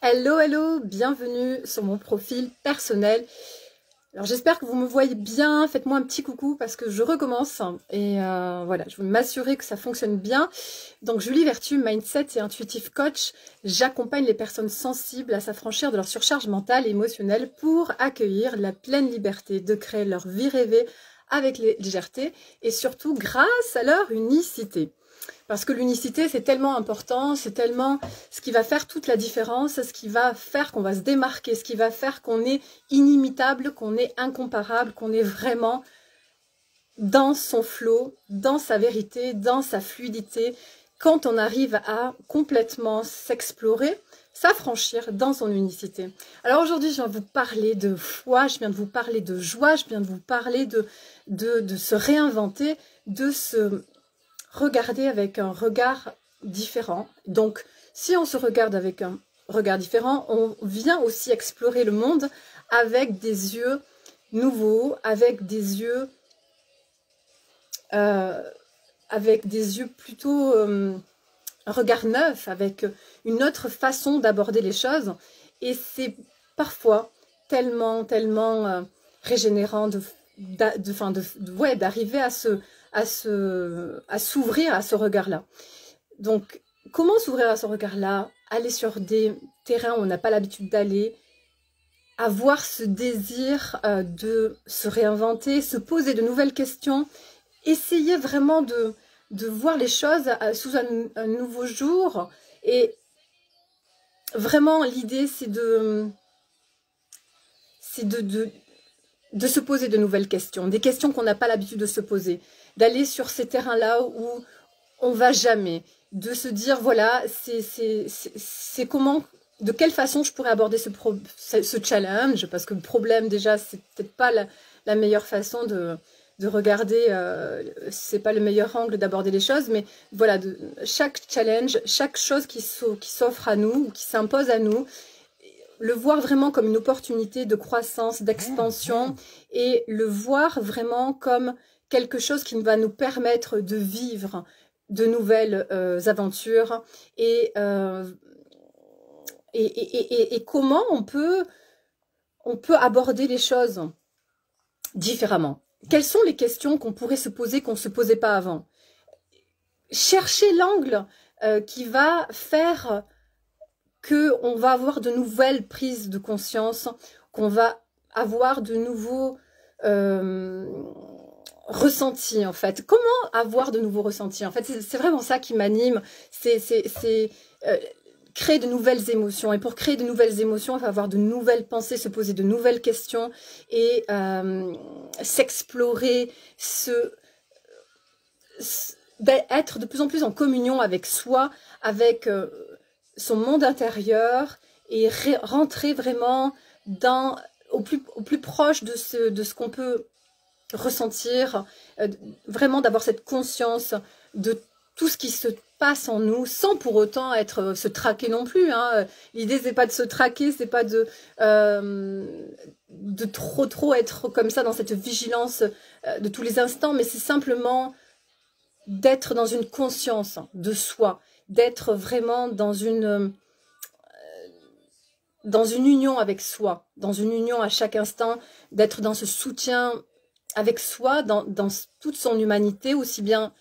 Hello, hello, bienvenue sur mon profil personnel. Alors j'espère que vous me voyez bien, faites-moi un petit coucou parce que je recommence et voilà, je veux m'assurer que ça fonctionne bien. Donc Julie Vertu, Mindset et Intuitive Coach, j'accompagne les personnes sensibles à s'affranchir de leur surcharge mentale et émotionnelle pour accueillir la pleine liberté de créer leur vie rêvée avec légèreté et surtout grâce à leur unicité. Parce que l'unicité, c'est tellement important, c'est tellement ce qui va faire toute la différence, ce qui va faire qu'on va se démarquer, ce qui va faire qu'on est inimitable, qu'on est incomparable, qu'on est vraiment dans son flow, dans sa vérité, dans sa fluidité. Quand on arrive à complètement s'explorer, s'affranchir dans son unicité. Alors aujourd'hui, je viens de vous parler de foi, je viens de vous parler de joie, je viens de vous parler de se réinventer, de se regarder avec un regard différent. Donc, si on se regarde avec un regard différent, on vient aussi explorer le monde avec des yeux nouveaux, avec des yeux plutôt un regard neuf, avec une autre façon d'aborder les choses. Et c'est parfois tellement régénérant d'arriver à s'ouvrir à ce regard-là. Donc, comment s'ouvrir à ce regard-là? Aller sur des terrains où on n'a pas l'habitude d'aller, avoir ce désir de se réinventer, se poser de nouvelles questions, essayer vraiment de voir les choses sous un nouveau jour. Et vraiment, l'idée, c'est de se poser de nouvelles questions, des questions qu'on n'a pas l'habitude de se poser, d'aller sur ces terrains-là où on va jamais, de se dire, voilà, c'est comment, de quelle façon je pourrais aborder ce challenge, parce que le problème, déjà, c'est peut-être pas la meilleure façon de regarder, c'est pas le meilleur angle d'aborder les choses, mais voilà, chaque challenge, chaque chose qui s'offre à nous, ou qui s'impose à nous, le voir vraiment comme une opportunité de croissance, d'expansion, et le voir vraiment comme quelque chose qui va nous permettre de vivre de nouvelles aventures, et comment on peut aborder les choses différemment. Quelles sont les questions qu'on pourrait se poser qu'on ne se posait pas avant? Chercher l'angle qui va faire qu'on va avoir de nouvelles prises de conscience, qu'on va avoir de nouveaux ressentis, en fait. Comment avoir de nouveaux ressentis? En fait, c'est vraiment ça qui m'anime, c'est créer de nouvelles émotions. Et pour créer de nouvelles émotions, il faut avoir de nouvelles pensées, se poser de nouvelles questions et s'explorer, être de plus en plus en communion avec soi, avec son monde intérieur, et rentrer vraiment au plus proche de ce qu'on peut ressentir, vraiment d'avoir cette conscience de tout ce qui se passe en nous, sans pour autant se traquer non plus, hein. L'idée, c'est pas de se traquer, c'est pas de trop être comme ça dans cette vigilance de tous les instants, mais c'est simplement d'être dans une conscience de soi, d'être vraiment dans une union avec soi, dans une union à chaque instant, d'être dans ce soutien avec soi, dans toute son humanité, aussi bien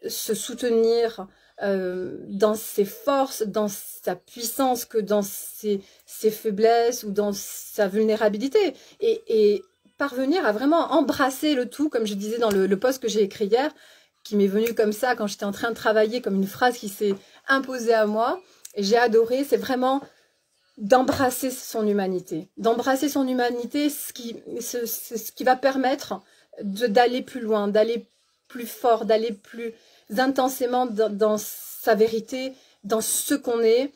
se soutenir dans ses forces, dans sa puissance, que dans ses faiblesses ou dans sa vulnérabilité, et parvenir à vraiment embrasser le tout, comme je disais dans le post que j'ai écrit hier, qui m'est venu comme ça quand j'étais en train de travailler, comme une phrase qui s'est imposée à moi, et j'ai adoré. C'est vraiment d'embrasser son humanité. D'embrasser son humanité, ce qui va permettre d'aller plus loin, d'aller plus fort, d'aller plus intensément dans sa vérité, dans ce qu'on est,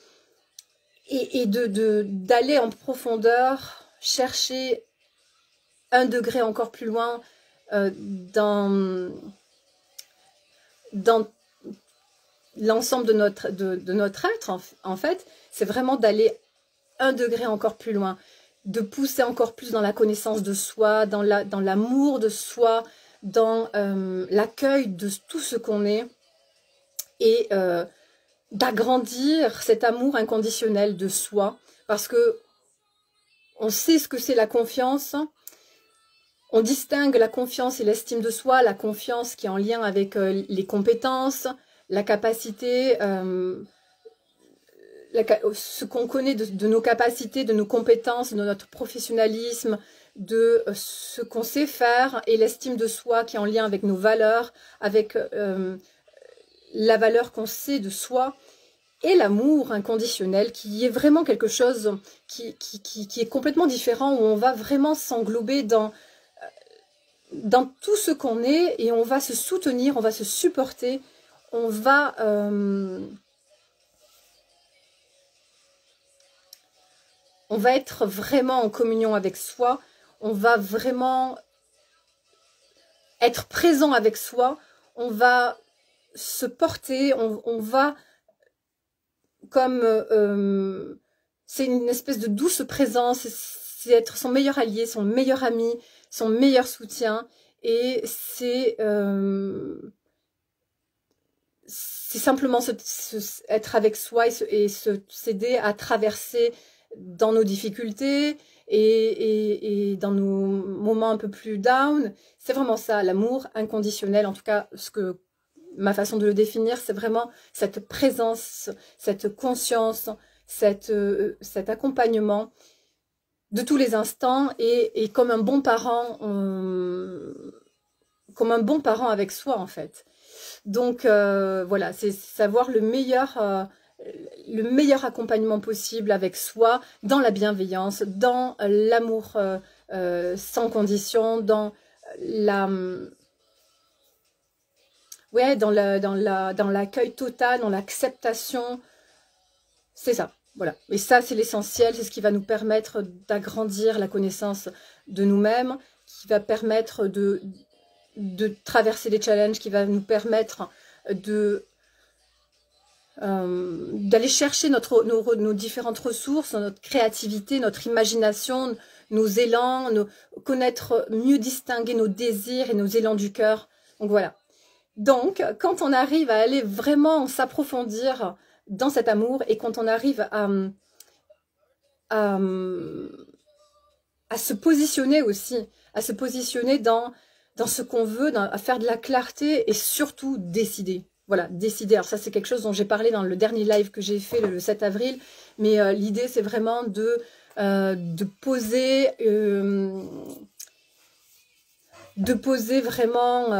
et d'aller en profondeur, chercher un degré encore plus loin dans l'ensemble de notre être, en fait. C'est vraiment d'aller un degré encore plus loin, de pousser encore plus dans la connaissance de soi, dans l'amour de soi, dans l'accueil de tout ce qu'on est, et d'agrandir cet amour inconditionnel de soi, parce que on sait ce que c'est la confiance. On distingue la confiance et l'estime de soi, la confiance qui est en lien avec les compétences, la capacité, ce qu'on connaît de nos capacités, de nos compétences, de notre professionnalisme, de ce qu'on sait faire, et l'estime de soi qui est en lien avec nos valeurs, avec la valeur qu'on sait de soi, et l'amour inconditionnel qui est vraiment quelque chose qui est complètement différent, où on va vraiment s'englober dans tout ce qu'on est, et on va se soutenir, on va se supporter, on va être vraiment en communion avec soi, on va vraiment être présent avec soi, on va se porter, on va comme c'est une espèce de douce présence, c'est être son meilleur allié, son meilleur ami, son meilleur soutien, et c'est simplement être avec soi et s'aider à traverser dans nos difficultés et dans nos moments un peu plus down. C'est vraiment ça, l'amour inconditionnel, en tout cas ma façon de le définir, c'est vraiment cette présence, cette conscience, cet accompagnement de tous les instants, et comme un bon parent, avec soi en fait. Donc voilà, c'est savoir le meilleur accompagnement possible avec soi, dans la bienveillance, dans l'amour sans condition, dans dans l'accueil total, dans l'acceptation. C'est ça, voilà. Et ça, c'est l'essentiel, c'est ce qui va nous permettre d'agrandir la connaissance de nous-mêmes, qui va permettre de traverser les challenges, qui va nous permettre d'aller chercher nos différentes ressources, notre créativité, notre imagination, nos élans, connaître, mieux distinguer nos désirs et nos élans du cœur. Donc voilà. Donc, quand on arrive à aller vraiment s'approfondir dans cet amour, et quand on arrive à se positionner aussi, à se positionner dans ce qu'on veut, à faire de la clarté, et surtout décider. Voilà, décider. Alors ça, c'est quelque chose dont j'ai parlé dans le dernier live que j'ai fait le 7 avril, mais l'idée, c'est vraiment de poser vraiment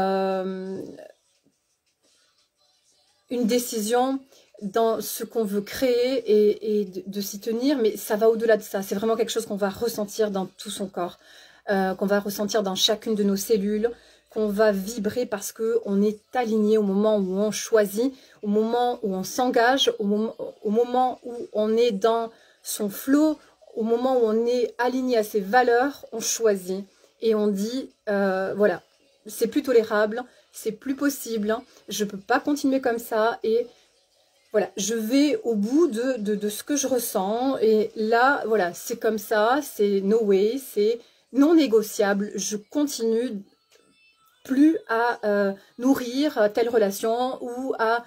une décision dans ce qu'on veut créer, et de s'y tenir, mais ça va au-delà de ça. C'est vraiment quelque chose qu'on va ressentir dans tout son corps, qu'on va ressentir dans chacune de nos cellules, qu'on va vibrer parce qu'on est aligné au moment où on choisit, au moment où on s'engage, au moment où on est dans son flow, au moment où on est aligné à ses valeurs, on choisit et on dit voilà, c'est plus tolérable, c'est plus possible, je peux pas continuer comme ça, et voilà, je vais au bout de ce que je ressens, et là, voilà, c'est comme ça, c'est no way, c'est non négociable, je continue plus à nourrir telle relation ou à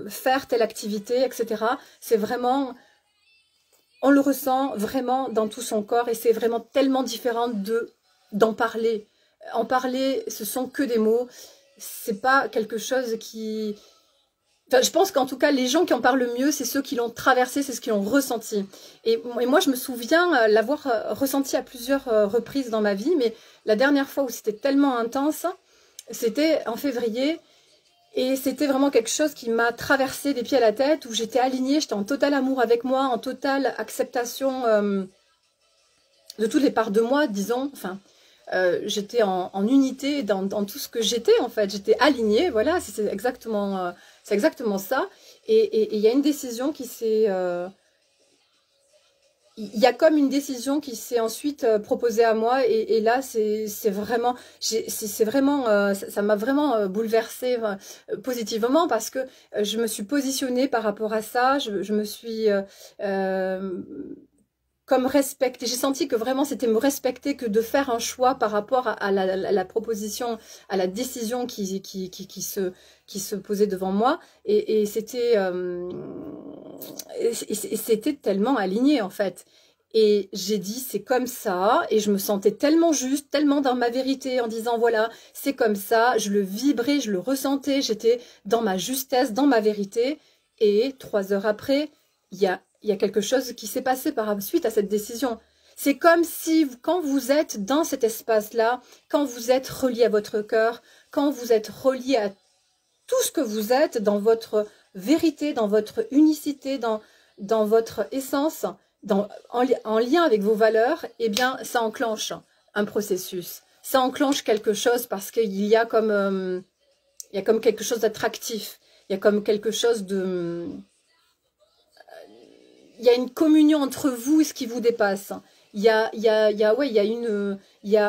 faire telle activité, etc. C'est vraiment, on le ressent vraiment dans tout son corps, et c'est vraiment tellement différent d'en parler. En parler, ce sont que des mots, c'est pas quelque chose qui... Enfin, je pense qu'en tout cas, les gens qui en parlent le mieux, c'est ceux qui l'ont traversé, c'est ceux qui l'ont ressenti. Et moi, je me souviens l'avoir ressenti à plusieurs reprises dans ma vie, mais la dernière fois où c'était tellement intense, c'était en février, et c'était vraiment quelque chose qui m'a traversé des pieds à la tête, où j'étais alignée, j'étais en total amour avec moi, en totale acceptation de toutes les parts de moi, disons, enfin... j'étais en unité dans tout ce que j'étais, en fait. J'étais alignée, voilà, c'est exactement ça. Et il y a une décision qui s'est... il y a comme une décision qui s'est ensuite proposée à moi, et là, c'est vraiment... ça m'a vraiment bouleversée positivement, parce que je me suis positionnée par rapport à ça, je me suis... comme respecter. J'ai senti que vraiment c'était me respecter que de faire un choix par rapport à la proposition, à la décision qui se posait devant moi. Et c'était c'était tellement aligné en fait. Et j'ai dit c'est comme ça, et je me sentais tellement juste, tellement dans ma vérité en disant voilà, c'est comme ça, je le vibrais, je le ressentais, j'étais dans ma justesse, dans ma vérité. Et 3 heures après, il y a quelque chose qui s'est passé par suite à cette décision. C'est comme si quand vous êtes dans cet espace-là, quand vous êtes relié à votre cœur, quand vous êtes relié à tout ce que vous êtes, dans votre vérité, dans votre unicité, dans votre essence, en lien avec vos valeurs, eh bien, ça enclenche un processus. Ça enclenche quelque chose parce qu'il y a comme quelque chose d'attractif. Il y a comme quelque chose de... Il y a une communion entre vous et ce qui vous dépasse. Il y a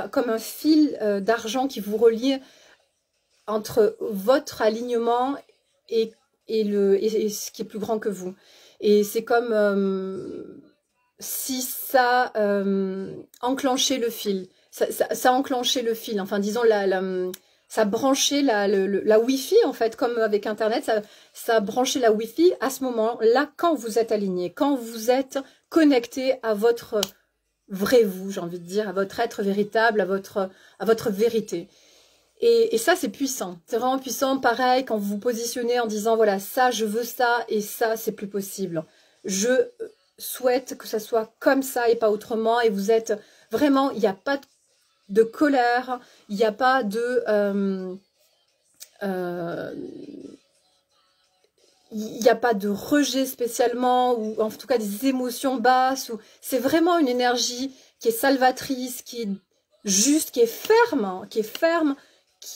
comme un fil d'argent qui vous relie entre votre alignement et ce qui est plus grand que vous. Et c'est comme si ça enclenchait le fil. Ça enclenchait le fil. Enfin, disons, ça branchait la Wi-Fi, en fait, comme avec Internet. Ça branchait la Wi-Fi à ce moment-là, quand vous êtes aligné, quand vous êtes connecté à votre vrai vous, j'ai envie de dire, à votre être véritable, à votre vérité. Et ça, c'est puissant. C'est vraiment puissant. Pareil, quand vous vous positionnez en disant, voilà, ça, je veux ça, et ça, c'est plus possible. Je souhaite que ça soit comme ça et pas autrement. Et vous êtes vraiment, il n'y a pas de colère, il n'y a pas de... il n'y a pas de rejet spécialement, ou en tout cas des émotions basses. C'est vraiment une énergie qui est salvatrice, qui est juste, qui est ferme, qui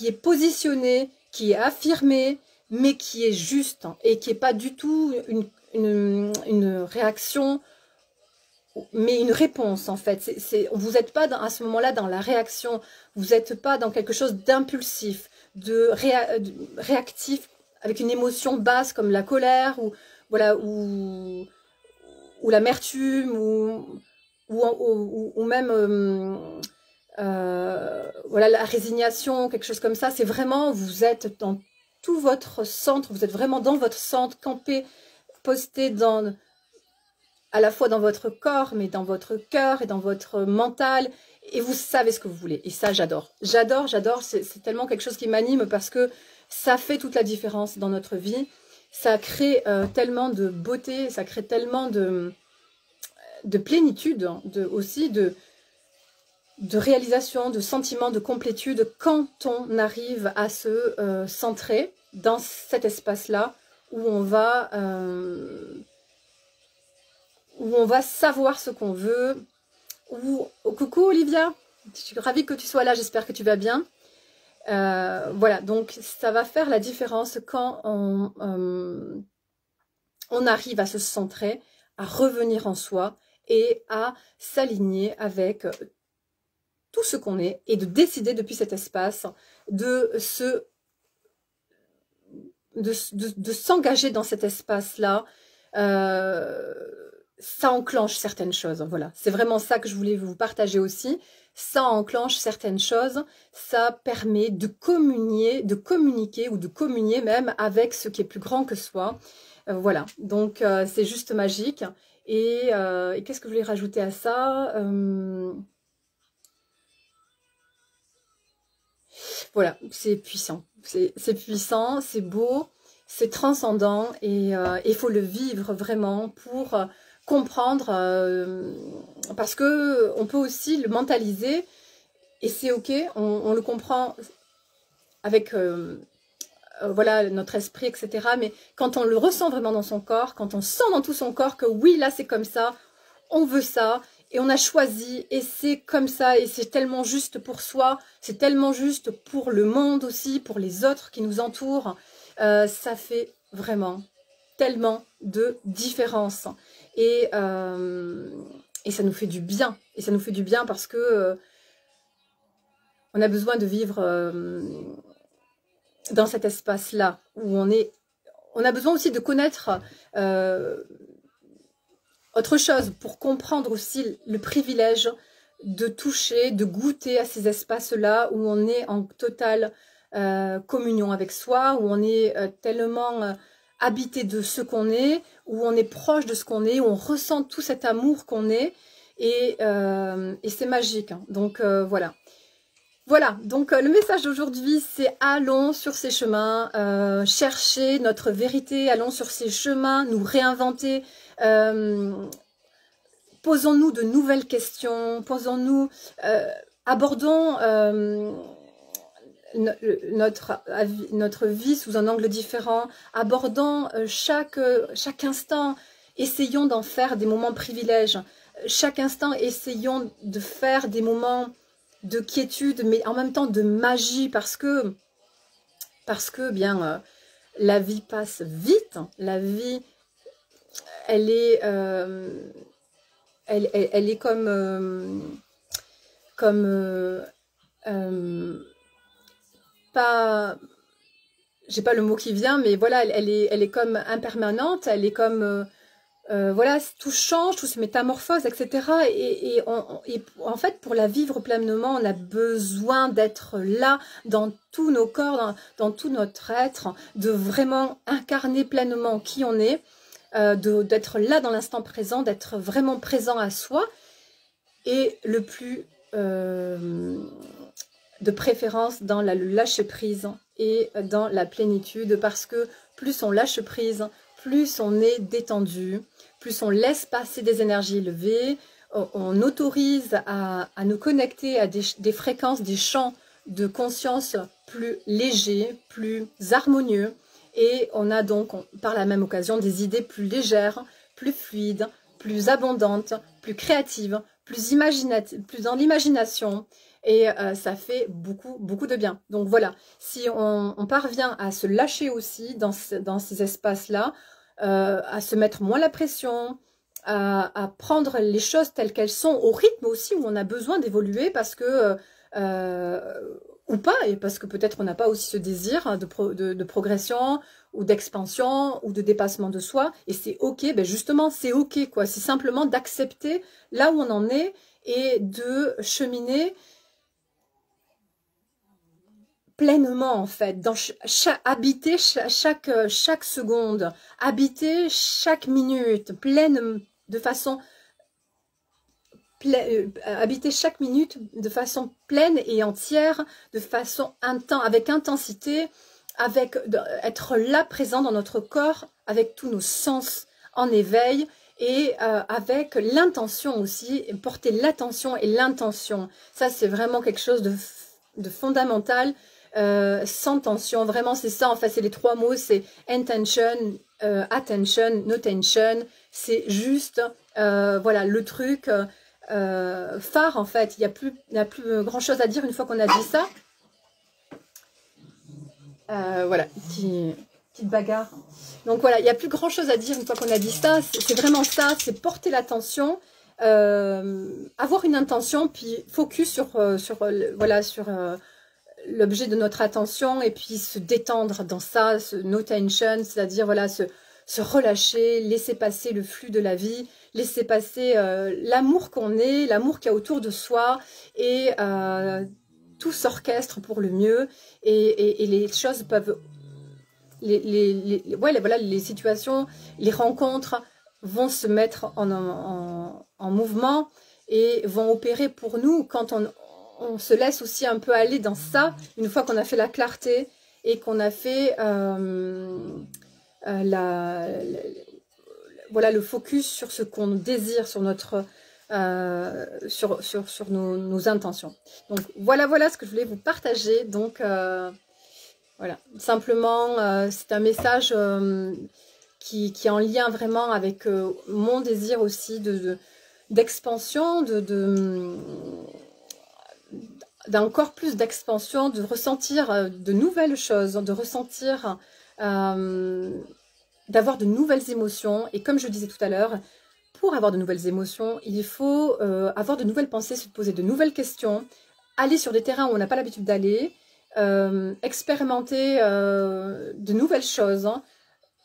est positionnée, qui est affirmée, mais qui est juste et qui n'est pas du tout une réaction, mais une réponse en fait. Vous n'êtes pas à ce moment-là dans la réaction, vous n'êtes pas dans quelque chose d'impulsif, de réactif, avec une émotion basse comme la colère ou voilà ou l'amertume ou même voilà la résignation, quelque chose comme ça. C'est vraiment, vous êtes dans tout votre centre, vous êtes vraiment dans votre centre, campé, posté à la fois dans votre corps, mais dans votre cœur et dans votre mental, et vous savez ce que vous voulez. Et ça, j'adore. J'adore, c'est tellement quelque chose qui m'anime parce que ça fait toute la différence dans notre vie. Ça crée tellement de beauté, ça crée tellement de plénitude, aussi de réalisation, de sentiment, de complétude quand on arrive à se centrer dans cet espace-là où on va savoir ce qu'on veut. Coucou Olivia, je suis ravie que tu sois là, j'espère que tu vas bien. Voilà, donc ça va faire la différence quand on arrive à se centrer, à revenir en soi et à s'aligner avec tout ce qu'on est et de décider depuis cet espace de s'engager dans cet espace-là. Ça enclenche certaines choses. Voilà, c'est vraiment ça que je voulais vous partager aussi. Ça enclenche certaines choses, ça permet de communiquer ou de communier même avec ce qui est plus grand que soi. Voilà, donc c'est juste magique. Et qu'est-ce que je voulais rajouter à ça Voilà, c'est puissant. C'est puissant, c'est beau, c'est transcendant et il faut le vivre vraiment pour comprendre parce que on peut aussi le mentaliser et c'est ok, on le comprend avec voilà notre esprit, etc. Mais quand on le ressent vraiment dans son corps, quand on sent dans tout son corps que oui, là c'est comme ça, on veut ça, et on a choisi, et c'est comme ça, et c'est tellement juste pour soi, c'est tellement juste pour le monde aussi, pour les autres qui nous entourent, ça fait vraiment tellement de différence. Et ça nous fait du bien, et ça nous fait du bien parce que on a besoin de vivre dans cet espace-là, où on a besoin aussi de connaître Autre chose, pour comprendre aussi le privilège de toucher, de goûter à ces espaces-là où on est en totale communion avec soi, où on est tellement habité de ce qu'on est, où on est proche de ce qu'on est, où on ressent tout cet amour qu'on est, et c'est magique. Hein. Donc voilà. Voilà, donc le message d'aujourd'hui, c'est allons sur ces chemins, chercher notre vérité, allons sur ces chemins, nous réinventer, posons-nous de nouvelles questions, posons-nous, abordons notre vie sous un angle différent, abordons chaque instant, essayons d'en faire des moments privilèges, chaque instant essayons de faire des moments de quiétude, mais en même temps de magie, parce que bien, la vie passe vite, la vie, elle est, elle est pas, j'ai pas le mot qui vient, mais voilà, elle est comme impermanente, elle est comme voilà, tout change, tout se métamorphose, etc. Et en fait, pour la vivre pleinement, on a besoin d'être là dans tous nos corps, dans tout notre être, de vraiment incarner pleinement qui on est, d'être là dans l'instant présent, d'être vraiment présent à soi, et le plus de préférence dans le lâcher-prise et dans la plénitude, parce que plus on lâche prise, plus on est détendu, plus on laisse passer des énergies élevées, on autorise à nous connecter à des fréquences, des champs de conscience plus légers, plus harmonieux, et on a donc par la même occasion des idées plus légères, plus fluides, plus abondantes, plus créatives, plus dans l'imagination, et ça fait beaucoup de bien. Donc voilà, si on parvient à se lâcher aussi dans ces espaces-là, à se mettre moins la pression, à prendre les choses telles qu'elles sont, au rythme aussi où on a besoin d'évoluer, parce que ou pas, et parce que peut-être on n'a pas aussi ce désir de progression ou d'expansion ou de dépassement de soi, et c'est ok, ben justement c'est ok quoi, c'est simplement d'accepter là où on en est et de cheminer pleinement en fait, dans habiter chaque seconde, habiter chaque minute, pleine de façon habiter chaque minute de façon pleine et entière, de façon avec intensité, être là présent dans notre corps, avec tous nos sens en éveil, et avec l'intention aussi, porter l'attention et l'intention. Ça c'est vraiment quelque chose de fondamental. Sans tension, vraiment c'est ça en fait, c'est les trois mots, c'est intention, attention, no tension, c'est juste voilà le truc phare en fait. Il n'y a plus grand chose à dire une fois qu'on a dit ça. Voilà, petite bagarre. Donc voilà, il n'y a plus grand chose à dire une fois qu'on a dit ça, c'est vraiment ça, c'est porter l'attention, avoir une intention, puis focus sur l'objet de notre attention, et puis se détendre dans ça, no tension, c'est-à-dire voilà, se relâcher, laisser passer le flux de la vie, laisser passer l'amour qu'on est, l'amour qu'il y a autour de soi, et tout s'orchestre pour le mieux, et les choses peuvent, voilà, les situations, les rencontres vont se mettre en mouvement et vont opérer pour nous quand on se laisse aussi un peu aller dans ça, une fois qu'on a fait la clarté et qu'on a fait voilà, le focus sur ce qu'on désire, sur notre sur nos intentions. Donc voilà ce que je voulais vous partager. Donc voilà, simplement c'est un message qui est en lien vraiment avec mon désir aussi d'expansion, d'encore plus d'expansion, de ressentir de nouvelles choses, de ressentir, d'avoir de nouvelles émotions. Et comme je disais tout à l'heure, pour avoir de nouvelles émotions, il faut avoir de nouvelles pensées, se poser de nouvelles questions, aller sur des terrains où on n'a pas l'habitude d'aller, expérimenter de nouvelles choses, hein,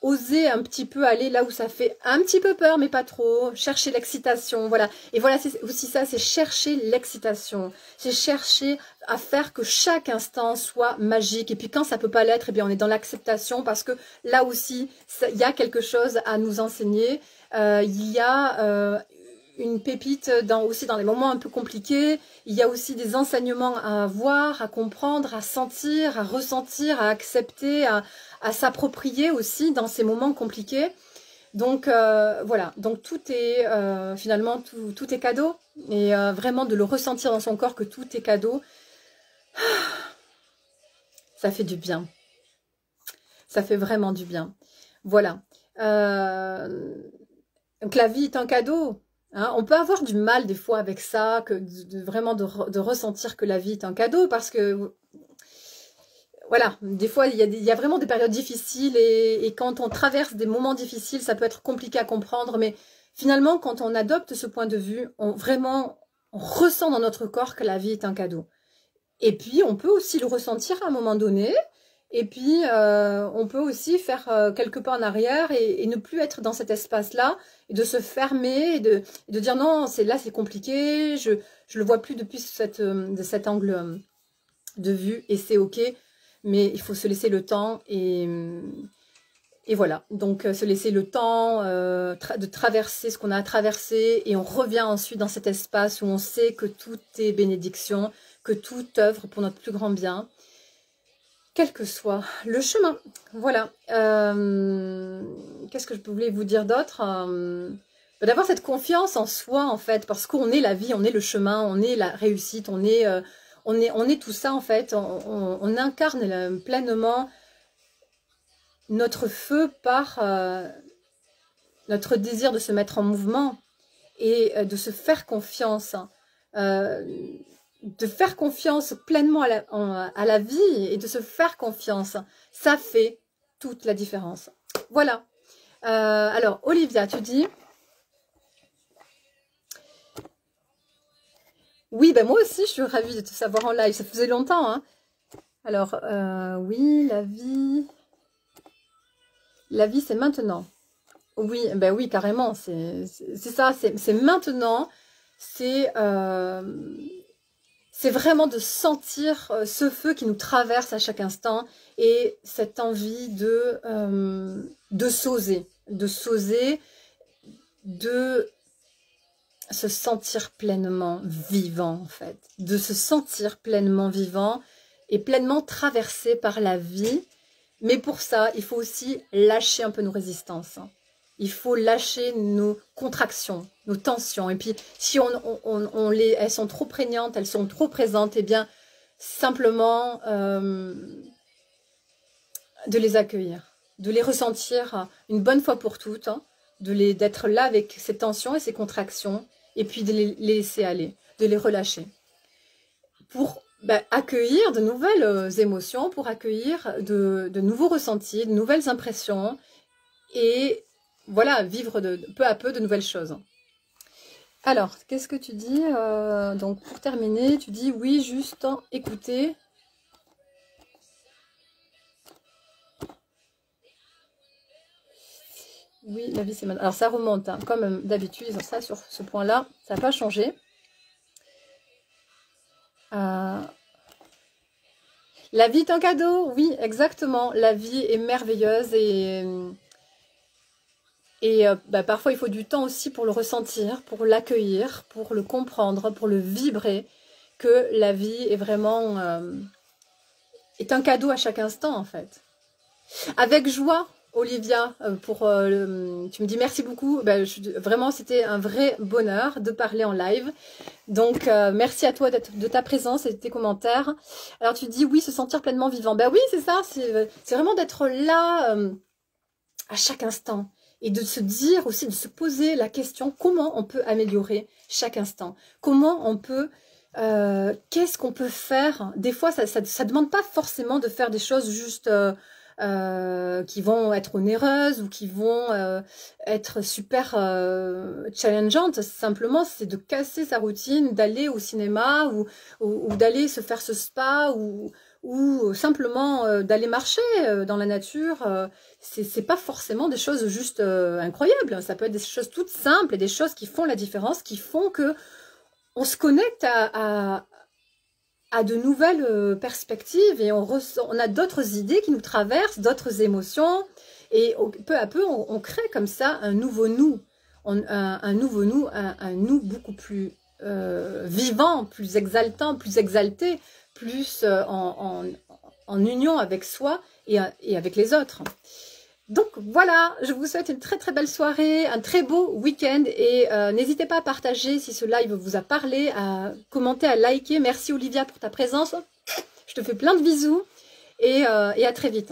oser un petit peu aller là où ça fait un petit peu peur, mais pas trop, chercher l'excitation, voilà. Et voilà, c'est aussi ça, c'est chercher l'excitation, c'est chercher à faire que chaque instant soit magique. Et puis quand ça peut pas l'être, eh bien on est dans l'acceptation, parce que là aussi, il y a quelque chose à nous enseigner. Il y a une pépite aussi dans les moments un peu compliqués. Il y a aussi des enseignements à avoir, à comprendre, à sentir, à ressentir, à accepter, à s'approprier aussi dans ces moments compliqués. Donc voilà, donc tout est finalement tout est cadeau, et vraiment de le ressentir dans son corps que tout est cadeau, ça fait du bien. Ça fait vraiment du bien. Voilà. Donc la vie est un cadeau. Hein. On peut avoir du mal des fois avec ça, que vraiment de ressentir que la vie est un cadeau, parce que voilà, des fois il y a vraiment des périodes difficiles, et quand on traverse des moments difficiles, ça peut être compliqué à comprendre, mais finalement quand on adopte ce point de vue, on ressent dans notre corps que la vie est un cadeau. Et puis on peut aussi le ressentir à un moment donné, et puis on peut aussi faire quelques pas en arrière, et ne plus être dans cet espace-là, et de se fermer, et de dire non, c'est compliqué, je le vois plus depuis de cet angle de vue, et c'est ok, mais il faut se laisser le temps, et voilà. Donc se laisser le temps de traverser ce qu'on a à traverser, et on revient ensuite dans cet espace où on sait que tout est bénédiction, que tout œuvre pour notre plus grand bien, quel que soit le chemin. Voilà. Qu'est-ce que je voulais vous dire d'autre? D'avoir cette confiance en soi, en fait, parce qu'on est la vie, on est le chemin, on est la réussite, on est tout ça, en fait. On incarne pleinement notre feu par notre désir de se mettre en mouvement, et de se faire confiance. De faire confiance pleinement à la vie, et de se faire confiance, ça fait toute la différence. Voilà. Alors, Olivia, tu dis... Oui, ben moi aussi, je suis ravie de te savoir en live. Ça faisait longtemps, hein. Alors, oui, la vie... La vie, c'est maintenant. Oui, ben oui, carrément. C'est ça, c'est maintenant. C'est vraiment de sentir ce feu qui nous traverse à chaque instant, et cette envie de s'oser, de se sentir pleinement vivant, en fait, de se sentir pleinement vivant et pleinement traversé par la vie. Mais pour ça, il faut aussi lâcher un peu nos résistances. Il faut lâcher nos contractions, nos tensions. Et puis, si elles sont trop prégnantes, elles sont trop présentes, eh bien, simplement de les accueillir, de les ressentir une bonne fois pour toutes, hein, d'être là avec ces tensions et ces contractions, et puis de les laisser aller, de les relâcher. Pour accueillir de nouvelles émotions, pour accueillir de nouveaux ressentis, de nouvelles impressions, et voilà, vivre peu à peu de nouvelles choses. Alors, qu'est-ce que tu dis? Donc, pour terminer, tu dis oui, juste écouter. Oui, la vie c'est maintenant. Alors, ça remonte, hein, comme d'habitude, ça sur ce point-là, ça n'a pas changé. La vie est un cadeau, oui, exactement. La vie est merveilleuse, et parfois il faut du temps aussi pour le ressentir, pour l'accueillir, pour le comprendre, pour le vibrer, que la vie est vraiment est un cadeau à chaque instant, en fait. Avec joie, Olivia, tu me dis merci beaucoup. Vraiment, c'était un vrai bonheur de parler en live. Donc, merci à toi de ta présence et de tes commentaires. Alors, tu dis oui, se sentir pleinement vivant. Ben oui, c'est ça. C'est vraiment d'être là à chaque instant. Et de se dire aussi, de se poser la question, comment on peut améliorer chaque instant? Comment on peut... qu'est-ce qu'on peut faire? Des fois, ça demande pas forcément de faire des choses juste... qui vont être onéreuses, ou qui vont être super challengeantes. Simplement, c'est de casser sa routine, d'aller au cinéma, ou d'aller se faire ce spa, ou ou simplement d'aller marcher dans la nature, c'est pas forcément des choses juste incroyables. Ça peut être des choses toutes simples et des choses qui font la différence, qui font que on se connecte à de nouvelles perspectives et on a d'autres idées qui nous traversent, d'autres émotions. Et peu à peu, on crée comme ça un nouveau nous. Un nouveau nous, un nous beaucoup plus vivant, plus exaltant, plus exalté, plus en union avec soi et avec les autres. Donc voilà, je vous souhaite une très très belle soirée, un très beau week-end et n'hésitez pas à partager si ce live vous a parlé, à commenter, à liker. Merci Olivia pour ta présence. Je te fais plein de bisous et à très vite.